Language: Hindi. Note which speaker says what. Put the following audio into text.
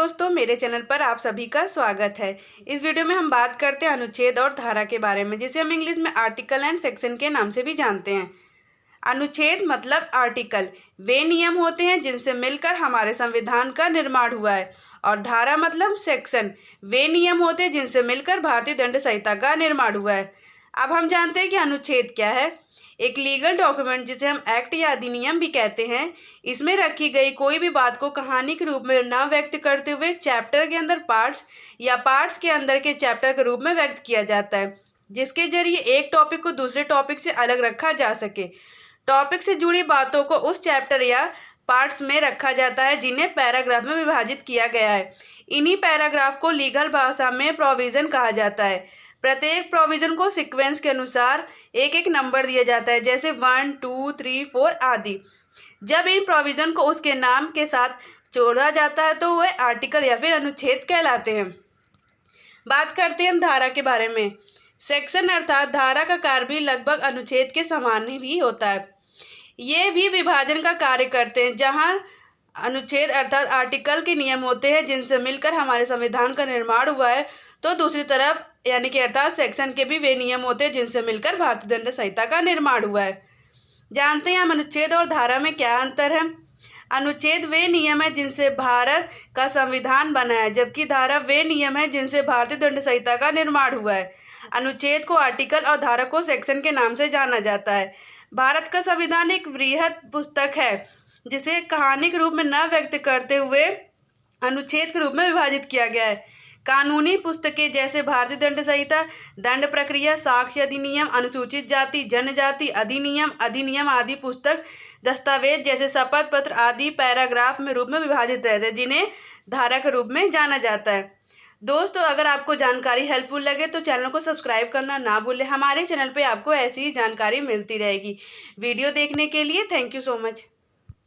Speaker 1: दोस्तों, मेरे चैनल पर आप सभी का स्वागत है। इस वीडियो में हम बात करते हैं अनुच्छेद और धारा के बारे में, जिसे हम इंग्लिश में आर्टिकल एंड सेक्शन के नाम से भी जानते हैं। अनुच्छेद मतलब आर्टिकल, वे नियम होते हैं जिनसे मिलकर हमारे संविधान का निर्माण हुआ है। और धारा मतलब सेक्शन, वे नियम होते हैं जिनसे मिलकर भारतीय दंड संहिता का निर्माण हुआ है। अब हम जानते हैं कि अनुच्छेद क्या है। एक लीगल डॉक्यूमेंट जिसे हम एक्ट या अधिनियम भी कहते हैं, इसमें रखी गई कोई भी बात को कहानी के रूप में न व्यक्त करते हुए चैप्टर के अंदर पार्ट्स या पार्ट्स के अंदर के चैप्टर के रूप में व्यक्त किया जाता है, जिसके जरिए एक टॉपिक को दूसरे टॉपिक से अलग रखा जा सके। टॉपिक से जुड़ी बातों को उस चैप्टर या पार्ट्स में रखा जाता है जिन्हें पैराग्राफ में विभाजित किया गया है। इन्हीं पैराग्राफ को लीगल भाषा में प्रोविज़न कहा जाता है। प्रत्येक प्रोविज़न को सीक्वेंस के अनुसार एक एक नंबर दिया जाता है, जैसे 1, 2, 3, 4 आदि। जब इन प्रोविज़न को उसके नाम के साथ जोड़ा जाता है तो वह आर्टिकल या फिर अनुच्छेद कहलाते हैं। बात करते हैं हम धारा के बारे में। सेक्शन अर्थात धारा का कार्य भी लगभग अनुच्छेद के समान ही होता है। ये भी विभाजन का कार्य करते हैं। जहाँ अनुच्छेद अर्थात आर्टिकल के नियम होते हैं जिनसे मिलकर हमारे संविधान का निर्माण हुआ है, तो दूसरी तरफ यानी कि अर्थात सेक्शन के भी वे नियम होते हैं जिनसे मिलकर भारतीय दंड संहिता का निर्माण हुआ है। जानते हैं हम अनुच्छेद और धारा में क्या अंतर है। अनुच्छेद वे नियम है जिनसे भारत का संविधान बना है, जबकि धारा वे नियम है जिनसे भारतीय दंड संहिता का निर्माण हुआ है। अनुच्छेद को आर्टिकल और धारा को सेक्शन के नाम से जाना जाता है। भारत का संविधान एक वृहद पुस्तक है जिसे कहानी के रूप में न व्यक्त करते हुए अनुच्छेद के रूप में विभाजित किया गया है। कानूनी पुस्तकें जैसे भारतीय दंड संहिता, दंड प्रक्रिया, साक्ष्य अधिनियम, अनुसूचित जाति जनजाति अधिनियम आदि पुस्तक दस्तावेज जैसे शपथ पत्र आदि पैराग्राफ में रूप में विभाजित रहते हैं, जिन्हें धारा के रूप में जाना जाता है। दोस्तों, अगर आपको जानकारी हेल्पफुल लगे तो चैनल को सब्सक्राइब करना ना भूलें। हमारे चैनल पे आपको ऐसी ही जानकारी मिलती रहेगी। वीडियो देखने के लिए थैंक यू सो मच।